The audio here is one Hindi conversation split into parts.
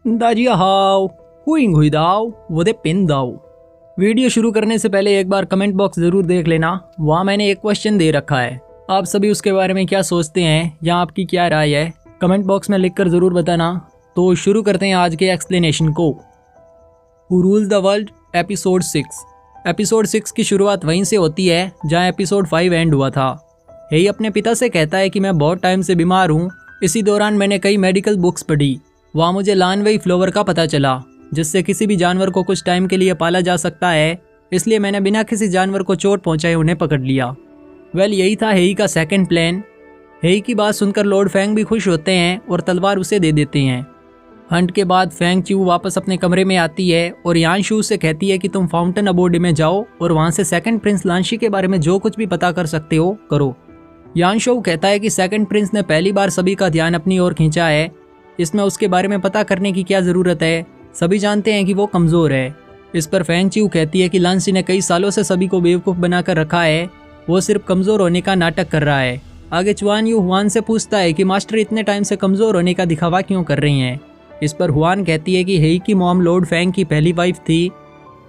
दाजिया हाउ हुइंग हुई दाओ वो दे पिन दाओ। वीडियो शुरू करने से पहले एक बार कमेंट बॉक्स ज़रूर देख लेना, वहाँ मैंने एक क्वेश्चन दे रखा है। आप सभी उसके बारे में क्या सोचते हैं या आपकी क्या राय है, कमेंट बॉक्स में लिखकर ज़रूर बताना। तो शुरू करते हैं आज के एक्सप्लेनेशन को। Who rules the world episode 6। Episode 6 की शुरुआत वहीं से होती है जहाँ एपिसोड 5 एंड हुआ था। हेई अपने पिता से कहता है कि मैं बहुत टाइम से बीमार हूँ। इसी दौरान मैंने कई मेडिकल बुक्स पढ़ी, वहाँ मुझे लानवेई फ्लोवर का पता चला जिससे किसी भी जानवर को कुछ टाइम के लिए पाला जा सकता है। इसलिए मैंने बिना किसी जानवर को चोट पहुँचाए उन्हें पकड़ लिया। यही था हेई का सेकंड प्लान। हेई की बात सुनकर लॉर्ड फेंग भी खुश होते हैं और तलवार उसे दे देते हैं। हंट के बाद फेंग चू वापस अपने कमरे में आती है और यानशू से कहती है कि तुम फाउंटेन अबोर्ड में जाओ और वहाँ से सेकंड प्रिंस लांशी के बारे में जो कुछ भी पता कर सकते हो करो। यानशू कहता है कि सेकंड प्रिंस ने पहली बार सभी का ध्यान अपनी ओर खींचा है, इसमें उसके बारे में पता करने की क्या ज़रूरत है, सभी जानते हैं कि वो कमज़ोर है। इस पर फेंग चिऊ कहती है कि लांसी ने कई सालों से सभी को बेवकूफ़ बनाकर रखा है, वो सिर्फ कमज़ोर होने का नाटक कर रहा है। आगे चुआन यू हुआन से पूछता है कि मास्टर इतने टाइम से कमज़ोर होने का दिखावा क्यों कर रही हैं। इस पर हुआन कहती है कि हेई की मॉम लॉर्ड फेंग की पहली वाइफ थी।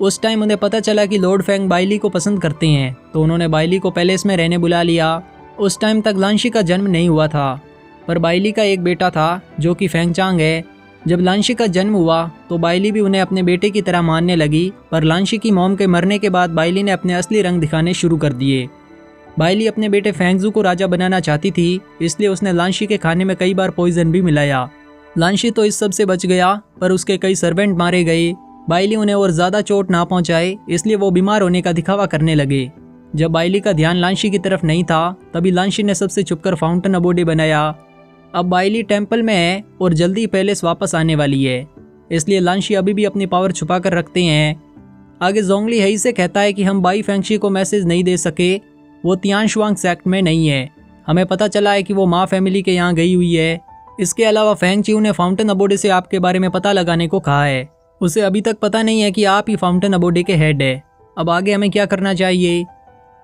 उस टाइम उन्हें पता चला कि लॉर्ड फेंग बाइली को पसंद करते हैं, तो उन्होंने बाइली को पैलेस में रहने बुला लिया। उस टाइम तक लांशी का जन्म नहीं हुआ था, पर बाइली का एक बेटा था जो कि फेंगचांग है। जब लांशी का जन्म हुआ तो बाइली भी उन्हें अपने बेटे की तरह मानने लगी, पर लांशी की मॉम के मरने के बाद बाइली ने अपने असली रंग दिखाने शुरू कर दिए। बाइली अपने बेटे फेंगजू को राजा बनाना चाहती थी, इसलिए उसने लांशी के खाने में कई बार पॉइजन भी मिलाया। लांशी तो इस सब से बच गया, पर उसके कई सर्वेंट मारे गए। बाइली उन्हें और ज़्यादा चोट ना पहुंचाए, इसलिए वो बीमार होने का दिखावा करने लगे। जब बाइली का ध्यान लांशी की तरफ नहीं था, तभी लांशी ने सबसे छुपकर फाउंटेन अबोर्ड बनाया। अब बाइली टेंपल में है और जल्दी पैलेस वापस आने वाली है, इसलिए लांशी अभी भी अपनी पावर छुपा कर रखते हैं। आगे जोंगली हेई से कहता है कि हम बाई फेंगशी को मैसेज नहीं दे सके, वो तियानशुआंग सेक्ट में नहीं है। हमें पता चला है कि वो माँ फैमिली के यहाँ गई हुई है। इसके अलावा फेंग चिऊ ने फाउंटेन अबोर्ड से आपके बारे में पता लगाने को कहा है। उसे अभी तक पता नहीं है कि आप ही फाउंटेन अबोर्ड के हेड है। अब आगे हमें क्या करना चाहिए?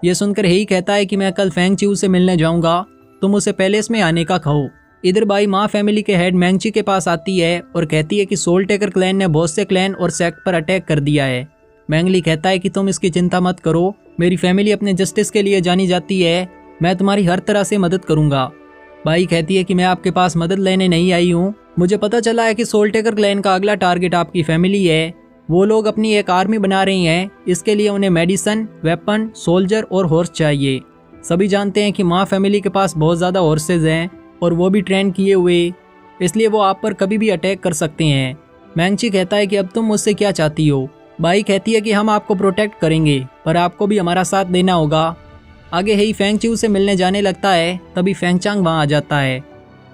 ये सुनकर हेई कहता है कि मैं कल फेंग चिऊ से मिलने जाऊंगा, तुम उसे पैलेस में आने का कहो। इधर बाई माँ फैमिली के हेड मैंगची के पास आती है और कहती है कि सोल टेकर क्लैन ने बहुत से क्लैन और सेक्ट पर अटैक कर दिया है। मैंगली कहता है कि तुम इसकी चिंता मत करो, मेरी फैमिली अपने जस्टिस के लिए जानी जाती है, मैं तुम्हारी हर तरह से मदद करूंगा। बाई कहती है कि मैं आपके पास मदद लेने नहीं आई हूँ, मुझे पता चला है कि सोल टेकर क्लैन का अगला टारगेट आपकी फैमिली है। वो लोग अपनी एक आर्मी बना रही हैं, इसके लिए उन्हें मेडिसन, वेपन, सोल्जर और हॉर्स चाहिए। सभी जानते हैं कि माँ फैमिली के पास बहुत ज़्यादा हॉर्सेज हैं और वो भी ट्रेन किए हुए, इसलिए वो आप पर कभी भी अटैक कर सकते हैं। मैंगची कहता है कि अब तुम मुझसे क्या चाहती हो? बाई कहती है कि हम आपको प्रोटेक्ट करेंगे, पर आपको भी हमारा साथ देना होगा। आगे हेई फेंग चिऊ से मिलने जाने लगता है, तभी फेंगचांग वहाँ आ जाता है।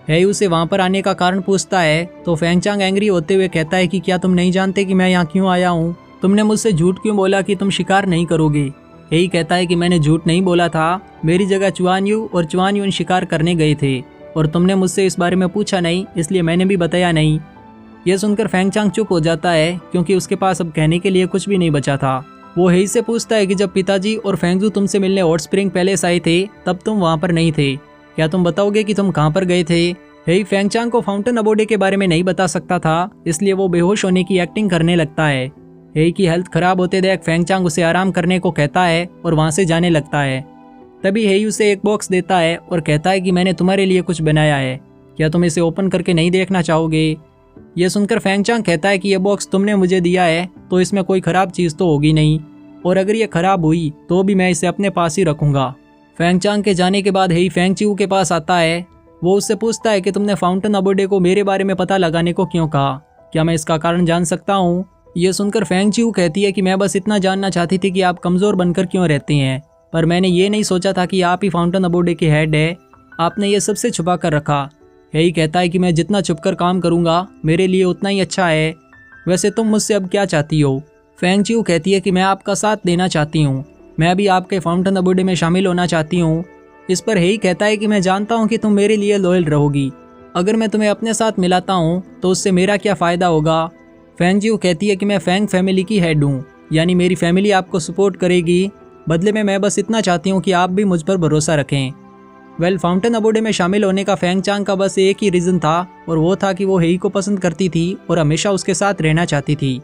हेई उसे वहाँ पर आने का कारण पूछता है, तो फेंगचांग एंग्री होते हुए कहता है कि क्या तुम नहीं जानते कि मैं यहाँ क्यों आया हूँ? तुमने मुझसे झूठ क्यों बोला कि तुम शिकार नहीं करोगे? हेई कहता है कि मैंने झूठ नहीं बोला था, मेरी जगह चुआन यू और चुआन यून शिकार करने गए थे और तुमने मुझसे इस बारे में पूछा नहीं, इसलिए मैंने भी बताया नहीं। यह सुनकर फेंगचांग चुप हो जाता है, क्योंकि उसके पास अब कहने के लिए कुछ भी नहीं बचा था। वो हेई से पूछता है कि जब पिताजी और फेंगजू तुमसे मिलने हॉट स्प्रिंग पैलेस आए थे, तब तुम वहाँ पर नहीं थे, क्या तुम बताओगे कि तुम कहाँ पर गए थे? हेई फेंगचांग को फाउंटेन अबोर्ड के बारे में नहीं बता सकता था, इसलिए वो बेहोश होने की एक्टिंग करने लगता है। हेई की हेल्थ खराब होते देख फेंगचांग उसे आराम करने को कहता है और वहाँ से जाने लगता है। तभी हेई उसे एक बॉक्स देता है और कहता है कि मैंने तुम्हारे लिए कुछ बनाया है, क्या तुम इसे ओपन करके नहीं देखना चाहोगे? यह सुनकर फेंगचांग कहता है कि यह बॉक्स तुमने मुझे दिया है, तो इसमें कोई ख़राब चीज़ तो होगी नहीं, और अगर ये ख़राब हुई तो भी मैं इसे अपने पास ही रखूँगा। फेंगचांग के जाने के बाद हेई फेंग चिऊ के पास आता है। वो उससे पूछता है कि तुमने फाउंटेन अबोर्ड को मेरे बारे में पता लगाने को क्यों कहा, क्या मैं इसका कारण जान सकता हूँ? ये सुनकर फेंग चिऊ कहती है कि मैं बस इतना जानना चाहती थी कि आप कमज़ोर बनकर क्यों रहते हैं, पर मैंने ये नहीं सोचा था कि आप ही फाउंटेन अबोर्ड के हेड है, आपने ये सबसे छुपा कर रखा। हेई कहता है कि मैं जितना छुपकर काम करूँगा मेरे लिए उतना ही अच्छा है। वैसे तुम मुझसे अब क्या चाहती हो? फेंग चिऊ कहती है कि मैं आपका साथ देना चाहती हूँ, मैं भी आपके फाउंटेन अबोर्ड में शामिल होना चाहती हूँ। इस पर हेई कहता है कि मैं जानता हूँ कि तुम मेरे लिए लॉयल रहोगी, अगर मैं तुम्हें अपने साथ मिलाता हूँ तो उससे मेरा क्या फ़ायदा होगा? फेंग चिऊ कहती है कि मैं फेंग फैमिली की हेड हूँ, यानी मेरी फैमिली आपको सपोर्ट करेगी, बदले में मैं बस इतना चाहती हूँ कि आप भी मुझ पर भरोसा रखें। फाउंटेन अबोडे में शामिल होने का फेंग चांग का बस एक ही रीज़न था और वो था कि वो हेई को पसंद करती थी और हमेशा उसके साथ रहना चाहती थी।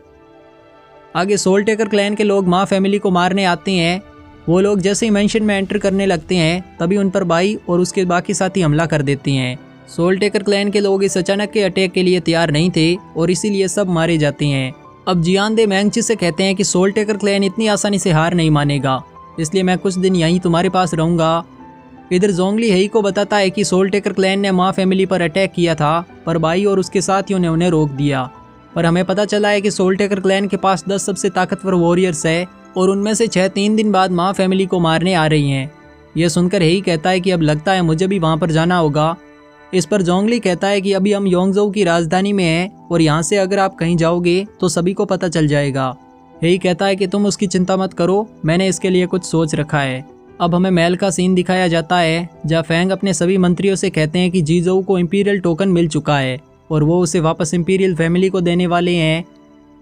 आगे सोल टेकर क्लैन के लोग माँ फैमिली को मारने आते हैं। वो लोग जैसे ही मेंशन में एंटर करने लगते हैं तभी उन पर बाई और उसके बाकी साथी हमला कर देते हैं। सोल टेकर क्लैन के लोग इस अचानक के अटैक के लिए तैयार नहीं थे और इसीलिए सब मारे जाते हैं। अब जियान दे मैंगची से कहते हैं कि सोल टेकर क्लैन इतनी आसानी से हार नहीं मानेगा, इसलिए मैं कुछ दिन यहीं तुम्हारे पास रहूँगा। इधर जोंगली हेई को बताता है कि सोल टेकर क्लैन ने माँ फैमिली पर अटैक किया था, पर बाई और उसके साथियों ने उन्हें रोक दिया। पर हमें पता चला है कि सोल टेकर क्लैन के पास 10 सबसे ताकतवर वॉरियर्स है और उनमें से 6 3 दिन बाद माँ फैमिली को मारने आ रही हैं। यह सुनकर हेई कहता है कि अब लगता है मुझे भी वहाँ पर जाना होगा। इस पर जोंगली कहता है कि अभी हम योंगजोउ की राजधानी में हैं और यहाँ से अगर आप कहीं जाओगे तो सभी को पता चल जाएगा। हेई कहता है कि तुम उसकी चिंता मत करो, मैंने इसके लिए कुछ सोच रखा है। अब हमें महल का सीन दिखाया जाता है जहाँ फेंग अपने सभी मंत्रियों से कहते हैं कि जीजोउ को इंपीरियल टोकन मिल चुका है और वो उसे वापस इंपीरियल फैमिली को देने वाले हैं।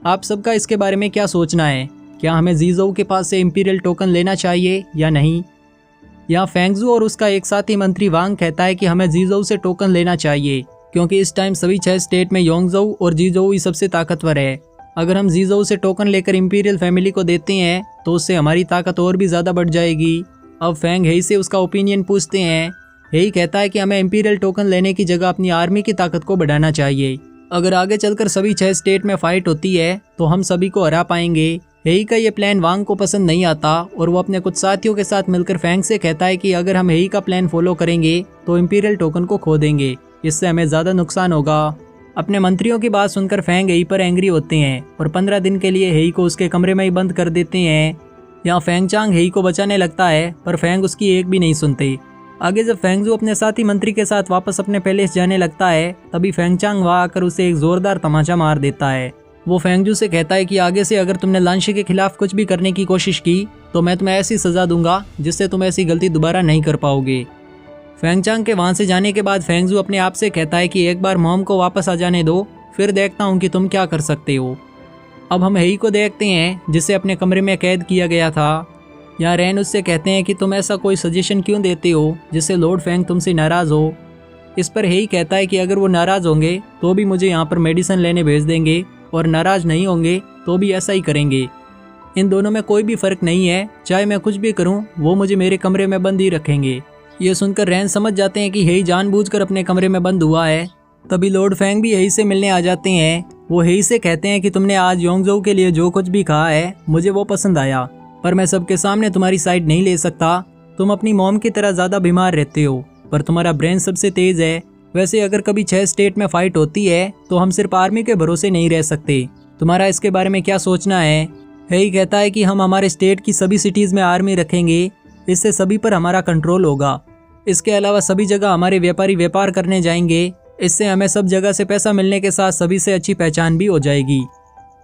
आप सबका इसके बारे में क्या सोचना है? क्या हमें जीजोउ के पास से इंपीरियल टोकन लेना चाहिए या नहीं? यहाँ फेंगजू और उसका एक साथी मंत्री वांग कहता है कि हमें जीजोउ से टोकन लेना चाहिए क्योंकि इस टाइम सभी 6 स्टेट में योंगजोउ और जीजोउ ही सबसे ताकतवर है। अगर हम जीजोउ से टोकन लेकर इंपीरियल फैमिली को देते हैं तो उससे हमारी ताकत और भी ज़्यादा बढ़ जाएगी। अब फेंग हेई से उसका ओपिनियन पूछते हैं। हेई कहता है कि हमें इंपीरियल टोकन लेने की जगह अपनी आर्मी की ताकत को बढ़ाना चाहिए। अगर आगे चलकर सभी 6 स्टेट में फाइट होती है तो हम सभी को हरा पाएंगे। हेई का ये प्लान वांग को पसंद नहीं आता और वो अपने कुछ साथियों के साथ मिलकर फेंग से कहता है कि अगर हम हेई का प्लान फॉलो करेंगे तो इंपीरियल टोकन को खो देंगे, इससे हमें ज़्यादा नुकसान होगा। अपने मंत्रियों की बात सुनकर फेंग हेई पर एंग्री होते हैं और 15 दिन के लिए हेई को उसके कमरे में ही बंद कर देते हैं। यहाँ फेंग चांग हेई को बचाने लगता है पर फेंग उसकी एक भी नहीं सुनते। आगे जब फेंगजू अपने साथी मंत्री के साथ वापस अपने पैलेस जाने लगता है तभी फेंग चांग वहाँ आकर उसे एक जोरदार तमाचा मार देता है। वो फेंगजू से कहता है कि आगे से अगर तुमने लांशी के खिलाफ कुछ भी करने की कोशिश की तो मैं तुम्हें ऐसी सज़ा दूंगा जिससे तुम ऐसी गलती दोबारा नहीं कर पाओगे। फेंग चांग के वहाँ से जाने के बाद फेंगजू अपने आप से कहता है कि एक बार मॉम को वापस आ जाने दो, फिर देखता हूँ कि तुम क्या कर सकते हो। अब हम हेई को देखते हैं जिसे अपने कमरे में कैद किया गया था। यहाँ रैन उससे कहते हैं कि तुम ऐसा कोई सजेशन क्यों देते हो जिससे लॉर्ड फेंग तुमसे नाराज़ हो। इस पर हेई कहता है कि अगर वो नाराज़ होंगे तो भी मुझे यहाँ पर मेडिसिन लेने भेज देंगे और नाराज़ नहीं होंगे तो भी ऐसा ही करेंगे। इन दोनों में कोई भी फ़र्क नहीं है, चाहे मैं कुछ भी करूं वो मुझे मेरे कमरे में बंद ही रखेंगे। ये सुनकर रैन समझ जाते हैं कि हेई जानबूझकर अपने कमरे में बंद हुआ है। तभी लॉर्ड फेंग भी हेई से मिलने आ जाते हैं। वो हेई से कहते हैं कि तुमने आज योंगजोउ के लिए जो कुछ भी कहा है मुझे वो पसंद आया, पर मैं सबके सामने तुम्हारी साइड नहीं ले सकता। तुम अपनी मॉम की तरह ज़्यादा बीमार रहते हो पर तुम्हारा ब्रेन सबसे तेज़ है। वैसे अगर कभी 6 स्टेट में फाइट होती है तो हम सिर्फ आर्मी के भरोसे नहीं रह सकते। तुम्हारा इसके बारे में क्या सोचना है? हेई कहता है कि हम हमारे स्टेट की सभी सिटीज़ में आर्मी रखेंगे, इससे सभी पर हमारा कंट्रोल होगा। इसके अलावा सभी जगह हमारे व्यापारी व्यापार करने जाएंगे, इससे हमें सब जगह से पैसा मिलने के साथ सभी से अच्छी पहचान भी हो जाएगी।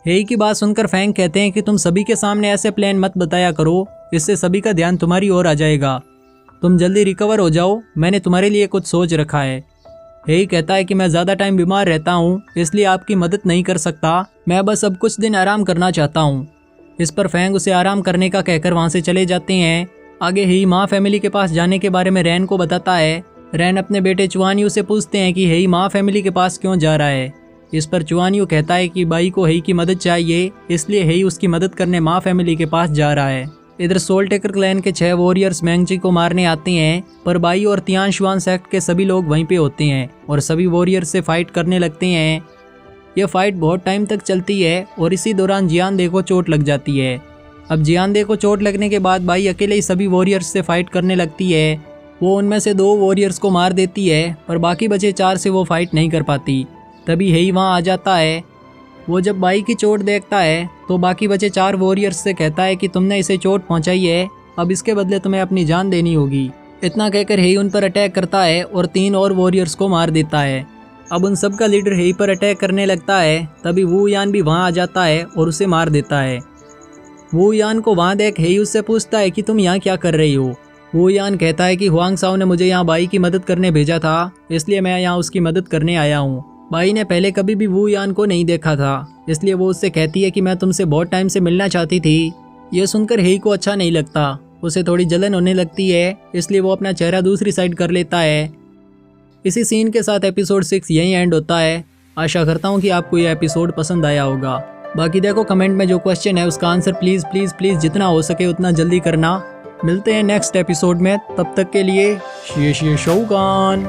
हेई की बात सुनकर फेंग कहते हैं कि तुम सभी के सामने ऐसे प्लान मत बताया करो, इससे सभी का ध्यान तुम्हारी ओर आ जाएगा। तुम जल्दी रिकवर हो जाओ, मैंने तुम्हारे लिए कुछ सोच रखा है। हेई कहता है कि मैं ज़्यादा टाइम बीमार रहता हूँ इसलिए आपकी मदद नहीं कर सकता, मैं बस अब कुछ दिन आराम करना चाहता हूँ। इस पर फेंग उसे आराम करने का कहकर वहाँ से चले जाते हैं। आगे हेई माँ फैमिली के पास जाने के बारे में रैन को बताता है। रैन अपने बेटे चुआनयू से पूछते हैं कि हेई माँ फैमिली के पास क्यों जा रहा है। इस पर चुआनयू कहता है कि बाई को हेई की मदद चाहिए, इसलिए हेई उसकी मदद करने माँ फैमिली के पास जा रहा है। इधर सोल टेकर क्लैन के 6 वॉरियर्स मैंगची को मारने आते हैं, पर बाई और तियान शुआन सेक्ट के सभी लोग वहीं पे होते हैं और सभी वॉरियर्स से फाइट करने लगते हैं। यह फाइट बहुत टाइम तक चलती है और इसी दौरान जियानदे को चोट लग जाती है। अब जियानदे को चोट लगने के बाद बाई अकेले ही सभी वॉरियर्स से फाइट करने लगती है। वो उनमें से 2 वॉरियर्स को मार देती है, पर बाकी बचे 4 से वो फाइट नहीं कर पाती। तभी हेई वहाँ आ जाता है। वो जब बाई की चोट देखता है तो बाकी बचे 4 वॉरियर्स से कहता है कि तुमने इसे चोट पहुंचाई है, अब इसके बदले तुम्हें अपनी जान देनी होगी। इतना कहकर हेई उन पर अटैक करता है और 3 और वॉरियर्स को मार देता है। अब उन सब का लीडर हेई पर अटैक करने लगता है। तभी वू यान भी वहाँ आ जाता है और उसे मार देता है। वू यान को वहाँ देख हेई उससे पूछता है कि तुम यहाँ क्या कर रही हो। वू यान कहता है कि हुआंग साओ ने मुझे यहाँ बाई की मदद करने भेजा था, इसलिए मैं यहाँ उसकी मदद करने आया हूँ। बाई ने पहले कभी भी वू यान को नहीं देखा था, इसलिए वो उससे कहती है कि मैं तुमसे बहुत टाइम से मिलना चाहती थी। यह सुनकर हेई को अच्छा नहीं लगता। उसे थोड़ी जलन होने लगती है, इसलिए वो अपना चेहरा दूसरी साइड कर लेता है। इसी सीन के साथ एपिसोड 6 यहीं एंड होता है। आशा करता हूँ कि आपको ये एपिसोड पसंद आया होगा। बाकी देखो कमेंट में जो क्वेश्चन है उसका आंसर प्लीज़ प्लीज़ प्लीज़ जितना हो सके उतना जल्दी करना। मिलते हैं नेक्स्ट एपिसोड में, तब तक के लिए शेष शौकान।